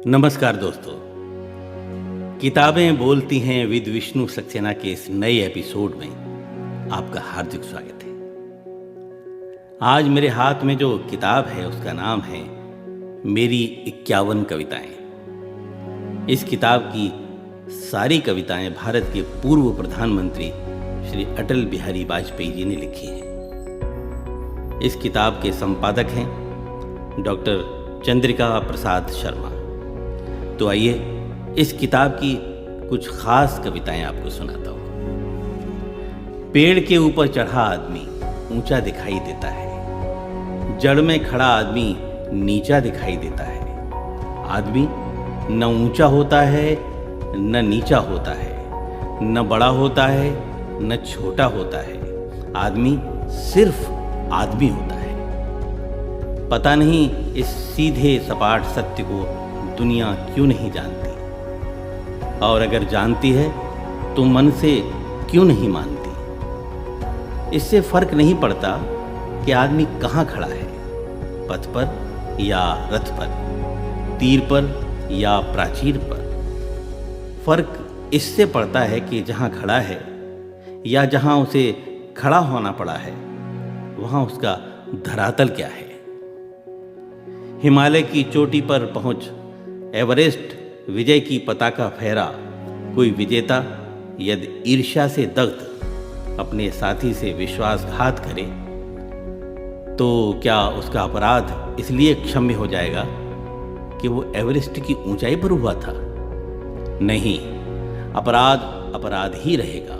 नमस्कार दोस्तों। किताबें बोलती हैं विद विष्णु सक्सेना के इस नए एपिसोड में आपका हार्दिक स्वागत है। आज मेरे हाथ में जो किताब है उसका नाम है मेरी 51 कविताएं। इस किताब की सारी कविताएं भारत के पूर्व प्रधानमंत्री श्री अटल बिहारी वाजपेयी जी ने लिखी हैं। इस किताब के संपादक हैं डॉक्टर चंद्रिका प्रसाद शर्मा। तो आइए इस किताब की कुछ खास कविताएं आपको सुनाता हूं। पेड़ के ऊपर चढ़ा आदमी ऊंचा दिखाई देता है, जड़ में खड़ा आदमी नीचा दिखाई देता है। आदमी न ऊंचा होता है न नीचा होता है, न बड़ा होता है न छोटा होता है। आदमी सिर्फ आदमी होता है। पता नहीं इस सीधे सपाट सत्य को दुनिया क्यों नहीं जानती, और अगर जानती है तो मन से क्यों नहीं मानती। इससे फर्क नहीं पड़ता कि आदमी कहाँ खड़ा है, पथ पर या रथ पर, तीर पर या प्राचीर पर। फर्क इससे पड़ता है कि जहाँ खड़ा है या जहाँ उसे खड़ा होना पड़ा है वहाँ उसका धरातल क्या है। हिमालय की चोटी पर पहुँच एवरेस्ट विजय की पताका फहरा कोई विजेता यदि ईर्ष्या से दग्ध अपने साथी से विश्वासघात करे तो क्या उसका अपराध इसलिए क्षम्य हो जाएगा कि वो एवरेस्ट की ऊंचाई पर हुआ था? नहीं, अपराध अपराध ही रहेगा।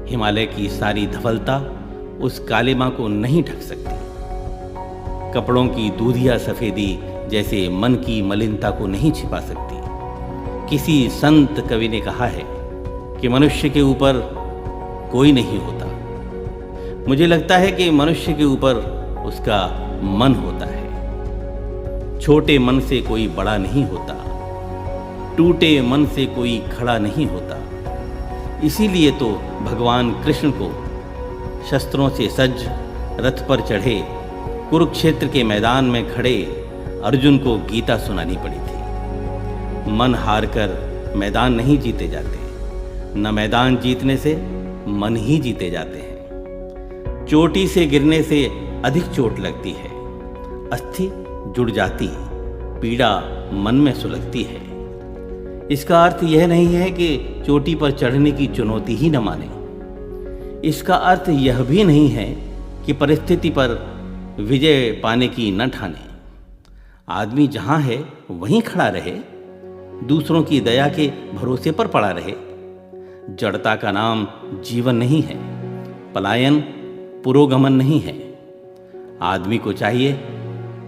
हिमालय की सारी धवलता उस कालिमा को नहीं ढक सकती। कपड़ों की दूधिया सफेदी जैसे मन की मलिनता को नहीं छिपा सकती। किसी संत कवि ने कहा है कि मनुष्य के ऊपर कोई नहीं होता। मुझे लगता है कि मनुष्य के ऊपर उसका मन होता है। छोटे मन से कोई बड़ा नहीं होता, टूटे मन से कोई खड़ा नहीं होता। इसीलिए तो भगवान कृष्ण को शस्त्रों से सज्ज रथ पर चढ़े कुरुक्षेत्र के मैदान में खड़े अर्जुन को गीता सुनानी पड़ी थी। मन हार कर मैदान नहीं जीते जाते, न मैदान जीतने से मन ही जीते जाते हैं। चोटी से गिरने से अधिक चोट लगती है, अस्थि जुड़ जाती, पीड़ा मन में सुलगती है। इसका अर्थ यह नहीं है कि चोटी पर चढ़ने की चुनौती ही न माने। इसका अर्थ यह भी नहीं है कि परिस्थिति पर विजय पाने की न ठाने। आदमी जहाँ है वहीं खड़ा रहे, दूसरों की दया के भरोसे पर पड़ा रहे। जड़ता का नाम जीवन नहीं है, पलायन पुरोगमन नहीं है। आदमी को चाहिए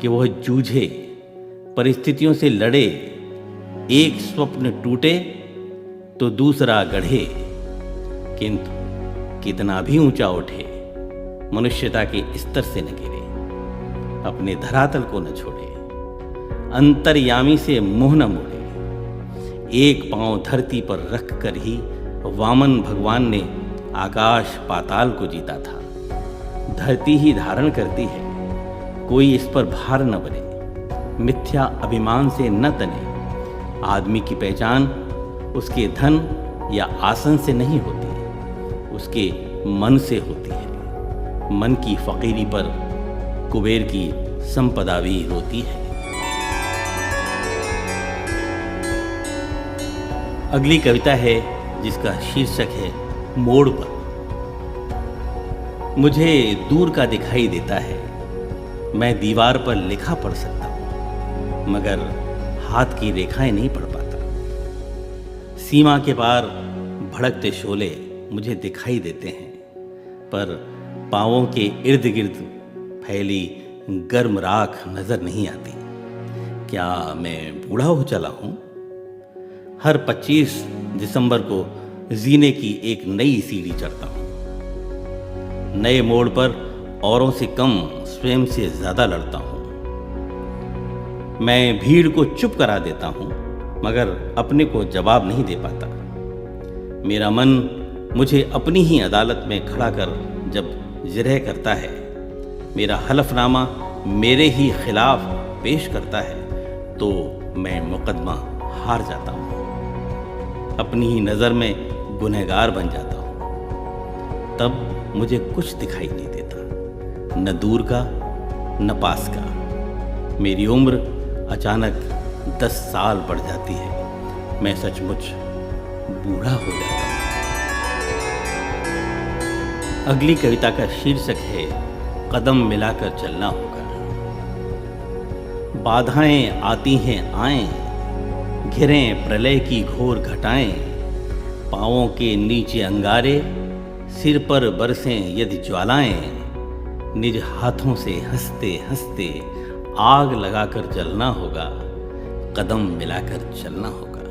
कि वह जूझे, परिस्थितियों से लड़े। एक स्वप्न टूटे तो दूसरा गढ़े, किंतु कितना भी ऊंचा उठे मनुष्यता के स्तर से न गिरे, अपने धरातल को न छोड़े, अंतर्यामी से मुंह न मोड़े। एक पांव धरती पर रख कर ही वामन भगवान ने आकाश पाताल को जीता था। धरती ही धारण करती है, कोई इस पर भार न बने, मिथ्या अभिमान से न तने। आदमी की पहचान उसके धन या आसन से नहीं होती, उसके मन से होती है। मन की फकीरी पर कुबेर की संपदा भी होती है। अगली कविता है जिसका शीर्षक है मोड़ पर। मुझे दूर का दिखाई देता है, मैं दीवार पर लिखा पढ़ सकता हूँ, मगर हाथ की रेखाएं नहीं पढ़ पाता। सीमा के पार भड़कते शोले मुझे दिखाई देते हैं, पर पांवों के इर्द गिर्द फैली गर्म राख नजर नहीं आती। क्या मैं बूढ़ा हो चला हूँ? हर 25 दिसंबर को जीने की एक नई सीढ़ी चढ़ता हूँ। नए मोड़ पर औरों से कम स्वयं से ज्यादा लड़ता हूँ। मैं भीड़ को चुप करा देता हूँ, मगर अपने को जवाब नहीं दे पाता। मेरा मन मुझे अपनी ही अदालत में खड़ा कर जब जिरह करता है, मेरा हलफनामा मेरे ही खिलाफ पेश करता है, तो मैं मुकदमा हार जाता हूँ, अपनी ही नज़र में गुनहगार बन जाता हूँ। तब मुझे कुछ दिखाई नहीं देता, न दूर का न पास का। मेरी उम्र अचानक 10 साल बढ़ जाती है, मैं सचमुच बूढ़ा हो जाता हूँ। अगली कविता का शीर्षक है कदम मिलाकर चलना होगा। बाधाएं आती हैं आएं, घिरें प्रलय की घोर घटाएं, पाँवों के नीचे अंगारे, सिर पर बरसें यदि ज्वालाएं, निज हाथों से हंसते हंसते आग लगाकर जलना होगा, कदम मिलाकर चलना होगा।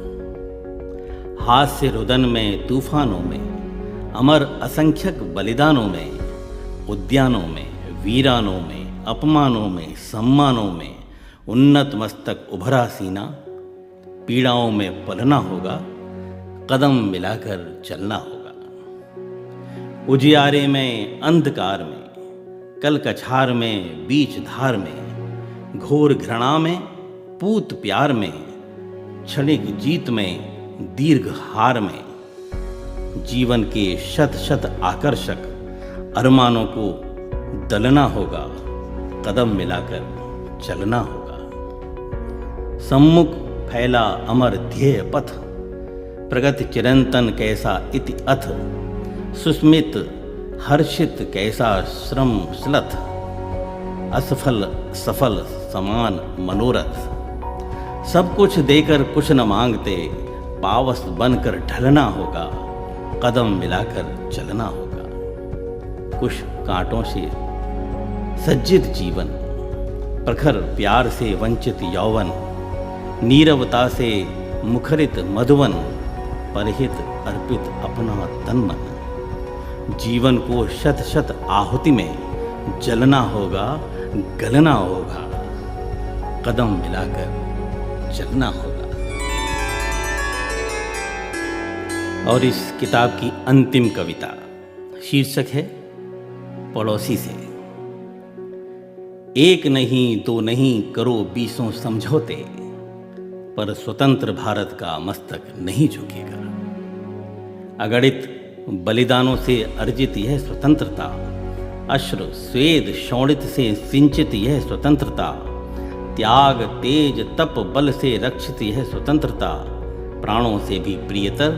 हाथ से रुदन में तूफानों में, अमर असंख्यक बलिदानों में, उद्यानों में वीरानों में, अपमानों में सम्मानों में, उन्नत मस्तक उभरा सीना, पीड़ाओं में पलना होगा, कदम मिलाकर चलना होगा। उजियारे में अंधकार में, कल कछार में बीच धार में, घोर घृणा में पूत प्यार में, क्षणिक जीत में दीर्घ हार में, जीवन के शत शत आकर्षक अरमानों को दलना होगा, कदम मिलाकर चलना होगा। सम्मुख फैला अमर ध्येय पथ, प्रगति चिरंतन कैसा इति अथ, सुस्मित हर्षित कैसा श्रम श्लथ, असफल सफल समान मनोरथ। सब कुछ देकर कुछ न मांगते, पावस बनकर ढलना होगा, कदम मिलाकर चलना होगा। कुछ कांटों से सज्जित जीवन, प्रखर प्यार से वंचित यौवन, नीरवता से मुखरित मधुवन, परहित अर्पित अपना तन मन। जीवन को शत शत आहुति में जलना होगा, गलना होगा, कदम मिलाकर चलना होगा। और इस किताब की अंतिम कविता शीर्षक है पड़ोसी से। एक नहीं दो नहीं करो 20 समझौते, पर स्वतंत्र भारत का मस्तक नहीं झुकेगा। अगणित बलिदानों से अर्जित यह स्वतंत्रता, अश्रु स्वेद शोणित से सिंचित यह स्वतंत्रता, त्याग तेज तप बल से रक्षित यह स्वतंत्रता, प्राणों से भी प्रियतर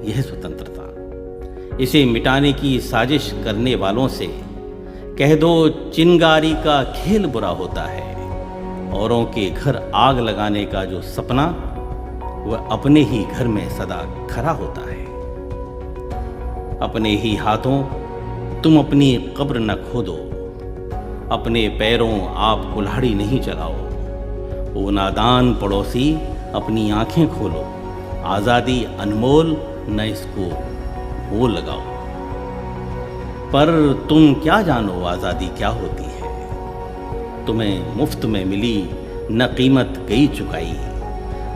यह स्वतंत्रता। इसे मिटाने की साजिश करने वालों से कह दो, चिंगारी का खेल बुरा होता है। औरों के घर आग लगाने का जो सपना, वह अपने ही घर में सदा खरा होता है। अपने ही हाथों तुम अपनी कब्र न खोदो, अपने पैरों आप कुल्हाड़ी नहीं चलाओ। ओ नादान पड़ोसी अपनी आंखें खोलो, आज़ादी अनमोल न इसको मोल लगाओ। पर तुम क्या जानो आज़ादी क्या होती है, तुम्हें मुफ्त में मिली न कीमत गई चुकाई।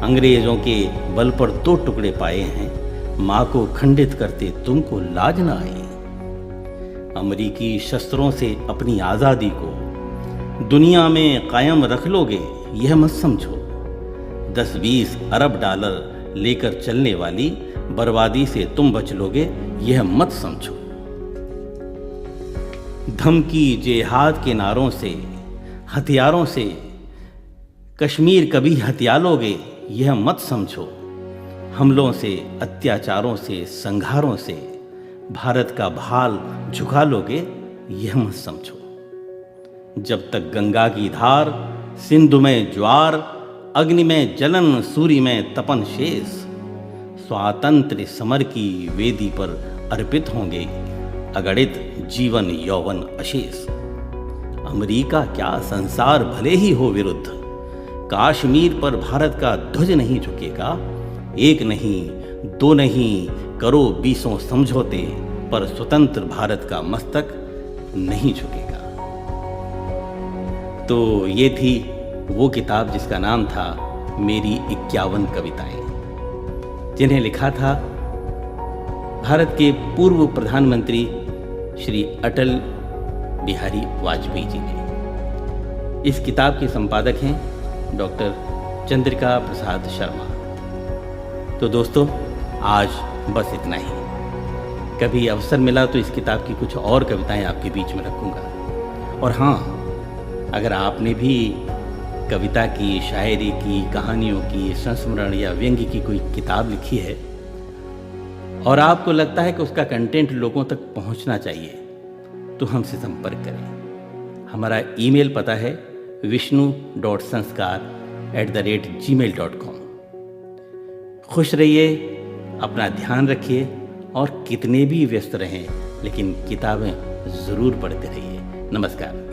अंग्रेजों के बल पर 2 टुकड़े पाए हैं, माँ को खंडित करते तुमको लाज न आई। अमरीकी शस्त्रों से अपनी आज़ादी को दुनिया में कायम रख लोगे, यह मत समझो। 10-20 अरब डॉलर लेकर चलने वाली बर्बादी से तुम बच लोगे, यह मत समझो। धमकी जेहाद के नारों से, हथियारों से कश्मीर कभी हथिया लोगे, यह मत समझो। हमलों से, अत्याचारों से, संघारों से भारत का भाल झुका लोगे, यह मत समझो। जब तक गंगा की धार, सिंधु में ज्वार, अग्नि में जलन, सूर्य में तपन शेष, स्वातंत्र्य समर की वेदी पर अर्पित होंगे अगणित जीवन यौवन अशेष। अमेरिका क्या संसार भले ही हो विरुद्ध, कश्मीर पर भारत का ध्वज नहीं झुकेगा। एक नहीं दो नहीं करो 20 समझौते, पर स्वतंत्र भारत का मस्तक नहीं झुकेगा। तो ये थी वो किताब जिसका नाम था मेरी 51 कविताएं, जिन्हें लिखा था भारत के पूर्व प्रधानमंत्री श्री अटल बिहारी वाजपेयी जी ने। इस किताब के संपादक हैं डॉक्टर चंद्रिका प्रसाद शर्मा। तो दोस्तों, आज बस इतना ही। कभी अवसर मिला तो इस किताब की कुछ और कविताएं आपके बीच में रखूंगा। और हाँ, अगर आपने भी कविता की, शायरी की, कहानियों की, संस्मरण या व्यंग्य की कोई किताब लिखी है और आपको लगता है कि उसका कंटेंट लोगों तक पहुंचना चाहिए, तो हमसे संपर्क करें। हमारा ईमेल पता है vishnu.sanskar@gmail.com। खुश रहिए, अपना ध्यान रखिए और कितने भी व्यस्त रहें, लेकिन किताबें ज़रूर पढ़ते रहिए। नमस्कार।